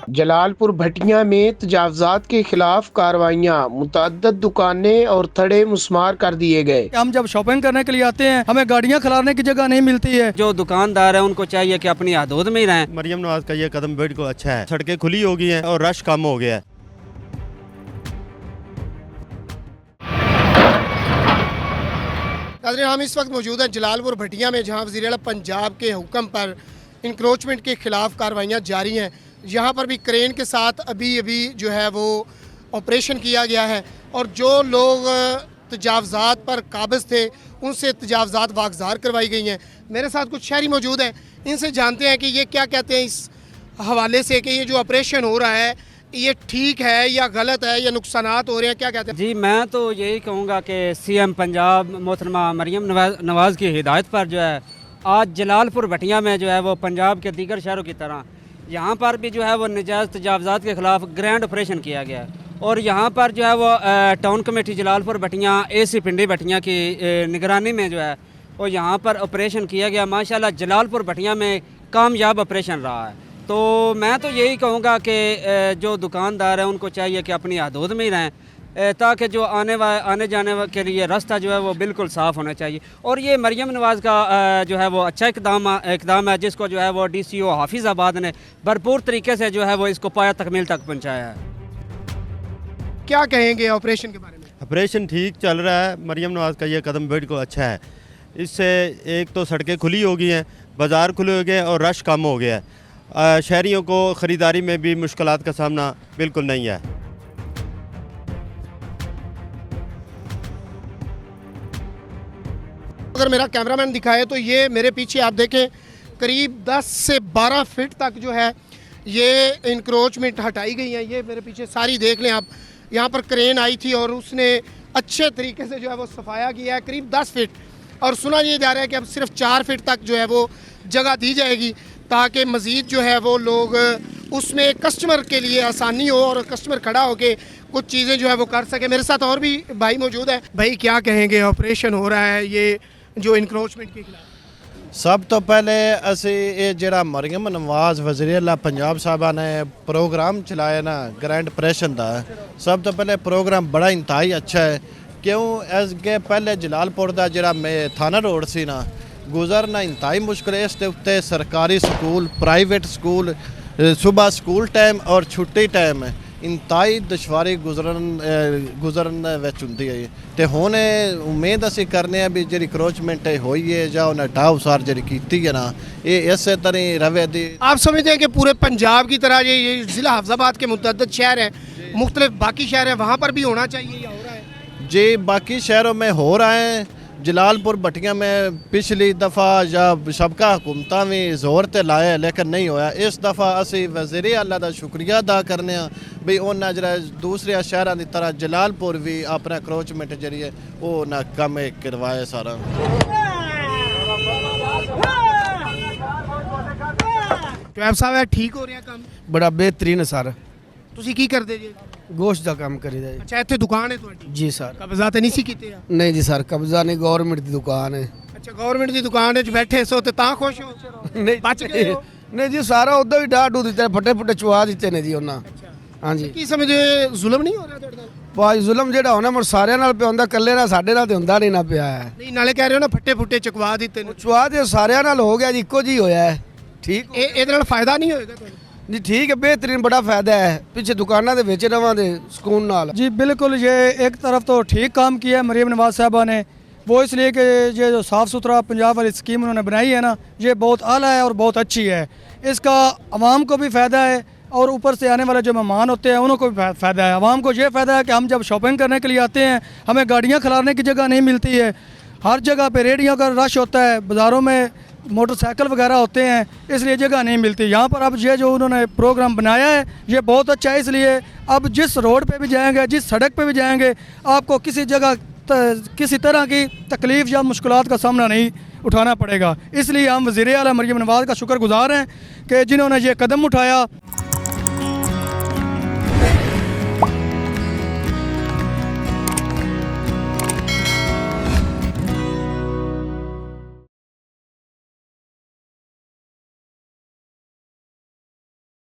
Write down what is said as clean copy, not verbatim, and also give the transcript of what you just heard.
जलालपुर भटिया में तजावजात के खिलाफ कार्रवाइयाँ, मुतअद्दिद दुकानें और थड़े मुस्मार कर दिए गए। हम जब शॉपिंग करने के लिए आते हैं हमें गाड़ियाँ खिलाने की जगह नहीं मिलती है। जो दुकानदार है उनको चाहिए कि अपनी हदूद में ही रहें। मरियम नवाज का ये कदम बिल्कुल अच्छा है। सड़कें खुली हो गई हैं और रश कम हो गया है। हम इस वक्त मौजूद हैं जलालपुर भटिया में, जहाँ वज़ीर आला पंजाब के हुक्म पर इंक्रोचमेंट के खिलाफ कार्रवाइयाँ जारी हैं। यहाँ पर भी क्रेन के साथ अभी जो है वो ऑपरेशन किया गया है और जो लोग तजावजात पर काबिज थे उनसे तजावजात वागजार करवाई गई हैं। मेरे साथ कुछ शहरी मौजूद हैं, इनसे जानते हैं कि ये क्या कहते हैं इस हवाले से कि ये जो ऑपरेशन हो रहा है ये ठीक है या गलत है या नुकसानात हो रहे हैं, क्या कहते हैं? जी मैं तो यही कहूँगा कि सीएम पंजाब मोहतरमा मरियम नवाज की हिदायत पर जो है आज जलालपुर भटिया में जो है वो पंजाब के दीगर शहरों की तरह यहाँ पर भी जो है वो नजायज़ तजावजात के ख़िलाफ़ ग्रैंड ऑपरेशन किया गया है। और यहाँ पर जो है वो town committee Jalalpur Bhatia AC पिंडी भटिया की निगरानी में जो है वो यहाँ पर ऑपरेशन किया गया। माशाल्लाह जलालपुर भटिया में कामयाब ऑपरेशन रहा है। तो मैं तो यही कहूँगा कि जो दुकानदार हैं उनको चाहिए कि अपनी हदूद में ही रहें, ताकि जो आने जाने के लिए रास्ता जो है वो बिल्कुल साफ़ होना चाहिए। और ये मरियम नवाज़ का जो है वो अच्छा इकदाम है, जिसको जो है वो DCO हाफिज़ाबाद ने भरपूर तरीके से जो है वो इसको पाया तकमील तक पहुँचाया है। क्या कहेंगे ऑपरेशन के बारे में? ऑपरेशन ठीक चल रहा है। मरियम नवाज का ये कदम बिल्कुल अच्छा है। इससे एक तो सड़कें खुली हो गई हैं, बाज़ार खुले हो गए और रश कम हो गया है। शहरियों को ख़रीदारी में भी मुश्किलात का सामना बिल्कुल नहीं है। अगर मेरा कैमरामैन दिखाए तो ये मेरे पीछे आप देखें करीब 10 से 12 फीट तक जो है ये इंक्रोचमेंट हटाई गई है। ये मेरे पीछे सारी देख लें आप, यहाँ पर क्रेन आई थी और उसने अच्छे तरीके से जो है वो सफाया किया है करीब 10 फीट। और सुना ये जा रहा है कि अब सिर्फ 4 फीट तक जो है वो जगह दी जाएगी ताकि मज़ीद जो है वो लोग उसमें कस्टमर के लिए आसानी हो और कस्टमर खड़ा होके कुछ चीज़ें जो है वो कर सके। मेरे साथ और भी भाई मौजूद है। भाई क्या कहेंगे, ऑपरेशन हो रहा है ये जो इंक्रोचमेंट के खिलाफ? सब तो पहले असी ये जरा मरियम नवाज वज़ीर आला पंजाब साहबा ने प्रोग्राम चलाया ना ग्रैंड ऑपरेशन का, सब तो पहले प्रोग्राम बड़ा इंतहाई अच्छा है। क्यों अगे पहले जलालपुर का जरा थाना रोड सी ना गुजरना इंतहाई मुश्किल है। इसके उत्ते सरकारी स्कूल, प्राइवेट स्कूल, सुबह स्कूल टाइम और छुट्टी टाइम इंतहाई दुश्वारी गुजरन विच हुंदी है। ते हुण उम्मीद असी करने भी जी इंक्रोचमेंट हुई है जां उन्हें ढाह उसार जी की है ना ये इस तरह रवे दी। आप समझते हैं कि पूरे पंजाब की तरह ये ज़िला हाफिज़ाबाद के मुतअद्दिद शहर हैं, मुख्तलिफ बाकी शहर हैं, वहाँ पर भी होना चाहिए या हो रहा है? जी बाकी शहरों में हो रहा है। जलालपुर भटिया में पिछली दफ़ा या सबका हुकूमत भी जोर ते लाया लेकिन नहीं होया। इस दफ़ा असी वज़ीर आला का शुक्रिया अदा करने भी उन्हें जरा दूसरे शहरों की तरह जलालपुर भी अपना इंक्रोचमेंट जरिए वो ना कम करवाए सारा। टैब साहब ठीक हो रहा काम? बड़ा बेहतरीन है सर। ਤੁਸੀਂ ਕੀ ਕਰਦੇ ਜੀ? गोश्त का काम करीदा जी। ਅੱਛਾ ਇੱਥੇ ਦੁਕਾਨ ਹੈ ਤੁਹਾਡੀ? जी सर। ਕਬਜ਼ਾ ਤੇ ਨਹੀਂ ਸੀ ਕੀਤੇ ਆ? नहीं जी सर, कब्जा नहीं, गवर्नमेंट की दुकान है। ਅੱਛਾ ਗਵਰਨਮੈਂਟ ਦੀ ਦੁਕਾਨ ਵਿੱਚ ਬੈਠੇ ਸੋ ਤੇ ਤਾਂ ਖੁਸ਼ ਹੋ? नहीं ਬਚ ਗਏ ਹੋ? नहीं जी सारा उधर ही डाह डू दिता, फटे फुटे चुहा दिते ने जी उन्हें। हाँ जी। ਕੀ ਸਮਝਦੇ ਹੋ ਜ਼ੁਲਮ ਨਹੀਂ ਹੋ ਰਿਹਾ ਤੁਹਾਡੇ ਨਾਲ? भाई जुलम जेड़ा होना मुझ सारे नाल पे होंदा, कल्ले नाल साडे नाल ते होंदा नहीं ना पिया है। ਨਹੀਂ ਨਾਲੇ ਕਹਿ ਰਹੇ ਹੋ ਨਾ ਫੱਟੇ ਫੁੱਟੇ ਚਕਵਾ ਦਿੱਤੇ ਨੇ। चुहा ते सारे नाल हो गया जी, इक्को जी होया है। ठीक ਇਹ ਇਹਦੇ ਨਾਲ ਫਾਇਦਾ ਨਹੀਂ ਹੋਏਗਾ ਤੁਹਾਨੂੰ? जी ठीक है, बेहतरीन बड़ा फायदा है। पीछे दुकाना दे बेच रवा दे सुकून नाल। जी बिल्कुल, ये एक तरफ तो ठीक काम किया है मरियम नवाज साहबा ने, वो इसलिए कि ये जो साफ़ सुथरा पंजाब वाली स्कीम उन्होंने बनाई है ना, ये बहुत आला है और बहुत अच्छी है। इसका आवाम को भी फ़ायदा है और ऊपर से आने वाले जो मेहमान होते हैं उनको भी फ़ायदा है। आवाम को ये फ़ायदा है कि हम जब शॉपिंग करने के लिए आते हैं हमें गाड़ियाँ खिलाने की जगह नहीं मिलती है। हर जगह पे रेडियों का रश होता है, बाज़ारों में मोटरसाइकिल वगैरह होते हैं, इसलिए जगह नहीं मिलती। यहाँ पर अब ये जो उन्होंने प्रोग्राम बनाया है ये बहुत अच्छा है। इसलिए अब जिस रोड पे भी जाएंगे, जिस सड़क पे भी जाएंगे, आपको किसी जगह किसी तरह की तकलीफ़ या मुश्किलात का सामना नहीं उठाना पड़ेगा। इसलिए हम वज़ीर आला मरियम नवाज़ का शुक्रगुज़ार हैं कि जिन्होंने ये कदम उठाया।